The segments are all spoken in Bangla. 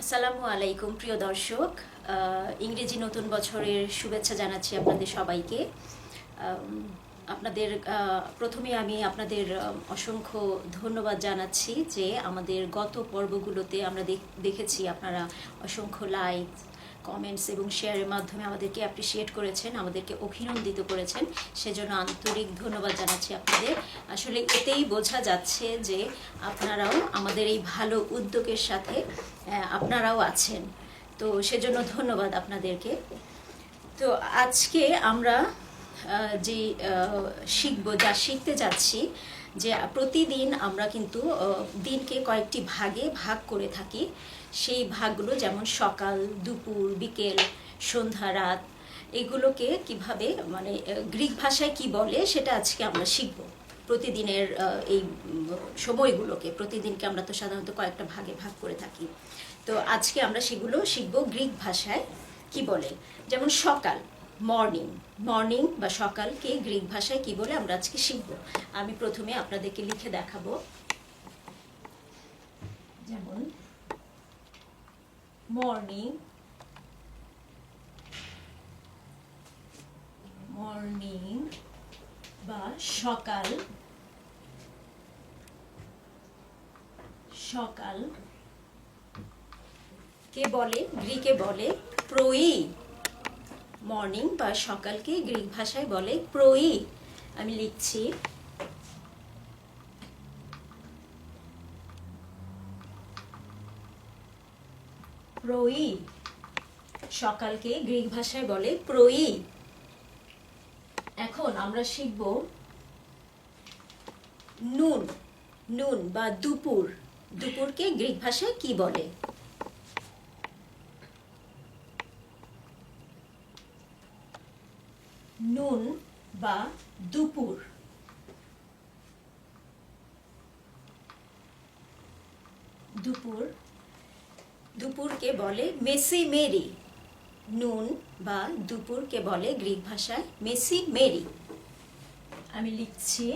আসসালামু আলাইকুম প্রিয় দর্শক। ইংরেজি নতুন বছরের শুভেচ্ছা জানাচ্ছি আপনাদের সবাইকে। আপনাদের প্রথমে আমি আপনাদের অসংখ্য ধন্যবাদ জানাচ্ছি যে আমাদের গত পর্বগুলোতে আমরা দেখেছি আপনারা অসংখ্য লাইক, কমেন্টস এবং শেয়ারের মাধ্যমে আমাদেরকে অ্যাপ্রিসিয়েট করেছেন, আমাদেরকে অভিনন্দিত করেছেন। সেজন্য আন্তরিক ধন্যবাদ জানাচ্ছি আপনাদের। আসলে এতেই বোঝা যাচ্ছে যে আপনারাও আমাদের এই ভালো উদ্যোগের সাথে আপনারাও আছেন। তো সেজন্য ধন্যবাদ আপনাদেরকে। তো আজকে আমরা যে শিখতে যাচ্ছি যে প্রতিদিন আমরা কিন্তু দিনকে কয়েকটি ভাগে ভাগ করে থাকি। সেই ভাগগুলো যেমন সকাল, দুপুর, বিকেল, সন্ধ্যা, রাত, এগুলোকে কিভাবে মানে গ্রিক ভাষায় কি বলে সেটা আজকে আমরা শিখব। প্রতিদিনের এই সময়গুলোকে প্রতিদিনকে আমরা তো সাধারণত কয়েকটা ভাগে ভাগ করে থাকি। তো আজকে আমরা সেগুলো শিখব গ্রিক ভাষায় কি বলে। যেমন সকাল, মর্নিং, মর্নিং বা সকালকে গ্রিক ভাষায় কি বলে আমরা আজকে শিখব। আমি প্রথমে আপনাদেরকে লিখে দেখাবো। যেমন মর্নিং, মর্নিং বা সকাল, সকাল কে বলে গ্রিকে বলে প্রোই। মর্নিং বা সকালকে গ্রিক ভাষায় বলে প্রোই। আমি লিখছি প্রোই। সকালকে গ্রিক ভাষায় বলে প্রোই। এখন আমরা শিখব নুন, নুন বা দুপুর, দুপুরকে গ্রিক ভাষায় কি বলে। নুন বা দুপুর, দুপুর, দুপুরকে বলে মেসি মেরি। নুন বা দুপুরকে বলে গ্রিক ভাষায় মেসি মেরি। আমি লিখছি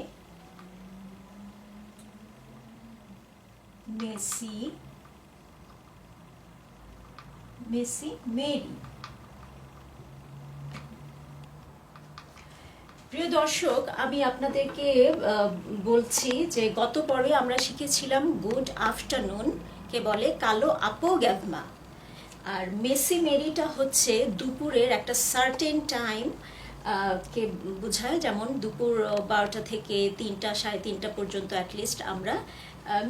মেসি, মেসি মেরি। প্রিয় দর্শক, আমি আপনাদেরকে বলছি যে গত পর্বে আমরা শিখেছিলাম গুড আফটারনুন কে বলে কালো আপোগ্যাভমা। আর মেসি মেরিটা হচ্ছে দুপুরের একটা সার্টেন টাইম কে বোঝায়। যেমন দুপুর 12টা থেকে 3টা, 3:30 পর্যন্ত অ্যাটলিস্ট আমরা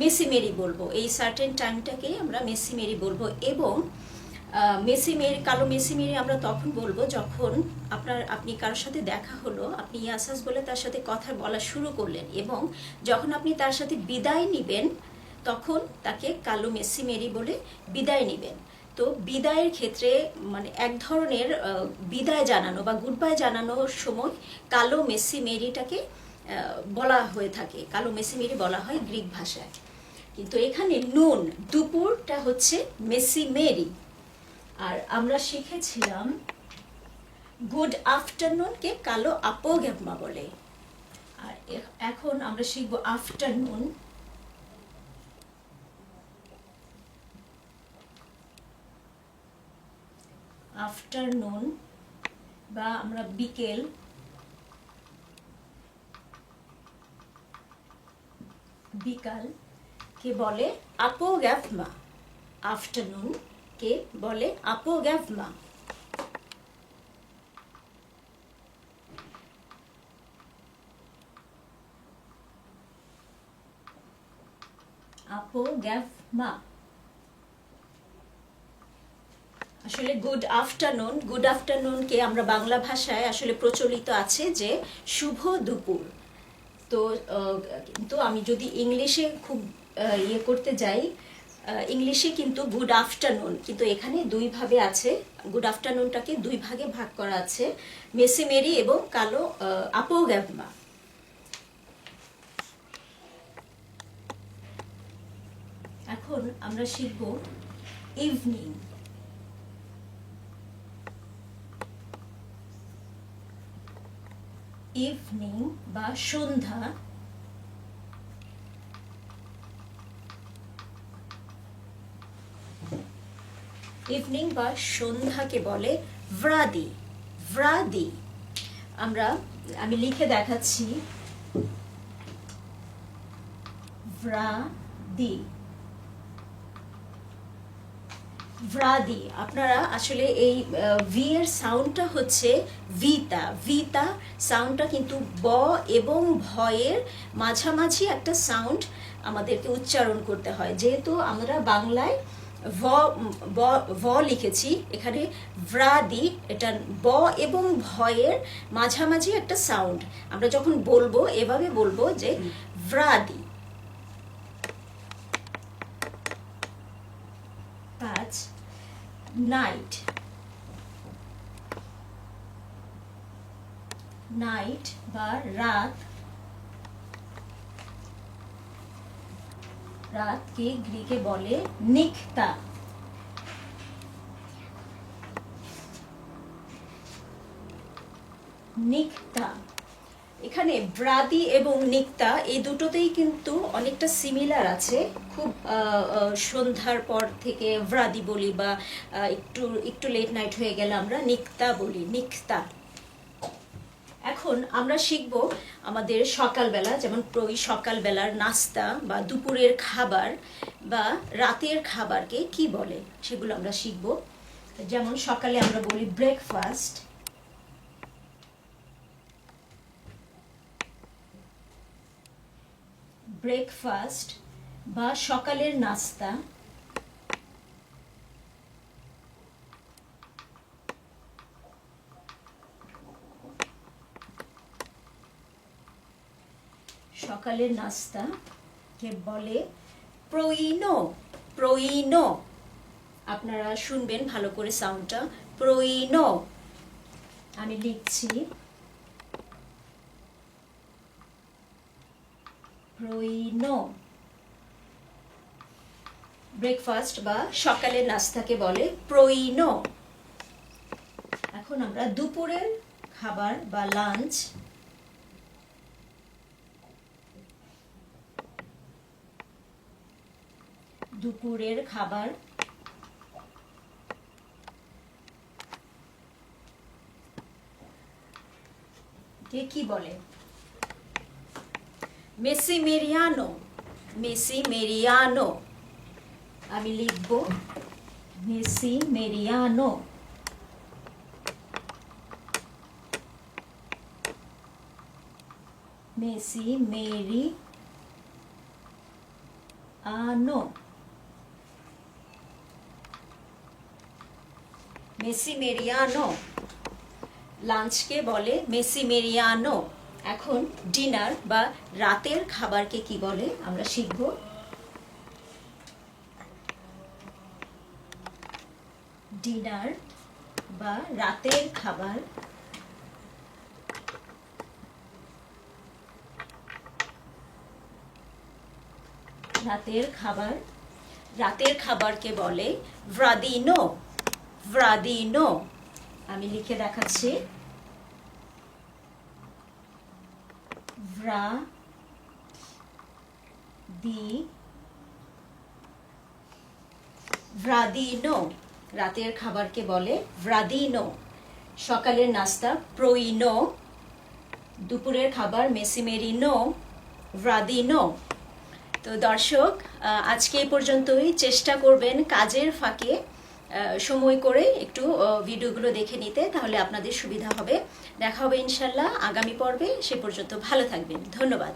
মেসি মেরি বলবো। এই সার্টেন টাইমটাকেই আমরা মেসি মেরি বলবো। এবং মেসি মেরি, কালো মেসি মেরি আমরা তখন বলবো যখন আপনি কারোর সাথে দেখা হলো, আপনি ইয়াসাস বলে তার সাথে কথা বলা শুরু করলেন, এবং যখন আপনি তার সাথে বিদায় নিবেন তখন তাকে কালো মেসি মেরি বলে বিদায় নিবেন। তো বিদায়ের ক্ষেত্রে মানে এক ধরনের বিদায় জানানো বা গুড বাই জানানোর সময় কালো মেসি মেরিটাকে বলা হয়ে থাকে, কালো মেসি মেরি বলা হয় গ্রিক ভাষায়। কিন্তু এখানে নুন, দুপুরটা হচ্ছে মেসি মেরি। আর আমরা শিখেছিলাম গুড আফটারনুনকে কালো আপোগ্যাভমা বলে। আর এখন আমরা শিখব আফটারনুন, আফটারনুন বা আমরা বিকেল, বিকাল কে বলে আপোগ্যাভমা। আফটারনুন কে বলে আপোগ্যাভমা। আপোগ্যাভমা। আসলে গুড আফটারনুন, গুড আফটারনুনকে আমরা বাংলা ভাষায় আসলে প্রচলিত আছে যে শুভ দুপুর। তো কিন্তু আমি যদি ইংলিশে খুব ইয়ে করতে যাই, ইংলিশে কিন্তু গুড আফটারনুন কিন্তু এখানে দুই ভাবে আছে। গুড আফটারনুনটাকে দুই ভাগে ভাগ করা আছে, মেসি মেরি এবং কালো আপোগ্যাভমা। এখন আমরা শিখব ইভিনিং, ইভিনিং বা সন্ধ্যা, ইভিনিং বা সন্ধ্যাকে বলে ভ্রাদি। ভ্রাদি আমি লিখে দেখাচ্ছি, ভ্রাদি। ভ্রাদি। আপনারা আসলে এই ভি এর সাউন্ডটা হচ্ছে ভিতা। ভিতা সাউন্ডটা কিন্তু ব এবং ভয়ের মাঝামাঝি একটা সাউন্ড আমাদেরকে উচ্চারণ করতে হয়। যেহেতু আমরা বাংলায় ভ ব ভ লিখেছি, এখানে ভ্রাদি, এটা ব এবং ভয়ের মাঝামাঝি একটা সাউন্ড। আমরা যখন বলবো এভাবে বলবো যে ভ্রাদি। 5 নাইট। নাইট বা রাত। রাতকে গ্রিকে বলে নিক্তা। নিক্তা। এখানে ব্রাদি এবং নিক্তা এই দুটোতেই কিন্তু অনেকটা সিমিলার আছে। খুব সন্ধ্যার পর থেকে ব্রাদি বলি, বা একটু একটু লেট নাইট হয়ে গেলে আমরা নিক্তা বলি, নিক্তা। এখন আমরা শিখব আমাদের সকালবেলা, যেমন সকালবেলার নাস্তা বা দুপুরের খাবার বা রাতের খাবারকে কি বলে সেগুলো আমরা শিখব। যেমন সকালে আমরা বলি ব্রেকফাস্ট। ব্রেকফাস্ট বা সকালের নাস্তা। সকালের নাস্তা কে বলে প্রইনো। প্রইনো। আপনারা শুনবেন ভালো করে সাউন্ডটা, প্রইনো। আমি লিখছি, প্রইনো। ব্রেকফাস্ট বা সকালের নাস্তাকে বলে প্রইনো। এখন আমরা দুপুরের খাবার বা লাঞ্চ। দুপুরের খাবার কে কি বলে? মেসিমেরিয়ানো। মেসিমেরিয়ানো। আমি লিখব মেসিমেরিয়ানো। মেসিমেরিয়ানো। মেসিমেরিয়ানো। লাঞ্চকে বলে মেসিমেরিয়ানো। এখন ডিনার বা রাতের খাবারকে কি বলে আমরা শিখব। ডিনার বা রাতের খাবার। রাতের খাবার। রাতের খাবারকে বলে ভ্রাদিনো। ভ্রাদিনো। আমি লিখে দেখাচ্ছি, ভ্রাদিনো। রাতের খাবারকে বলে ভ্রাদিনো। সকালের নাস্তা প্রইনো। দুপুরের খাবার মেসিমেরিনো, ভ্রাদিনো। তো দর্শক, আজকে এই পর্যন্তই। চেষ্টা করবেন কাজের ফাঁকে সময় করে একটু ভিডিওগুলো দেখে নিতে, তাহলে আপনাদের সুবিধা হবে। দেখা হবে ইনশাল্লাহ আগামী পর্বে। সে পর্যন্ত ভালো থাকবেন। ধন্যবাদ।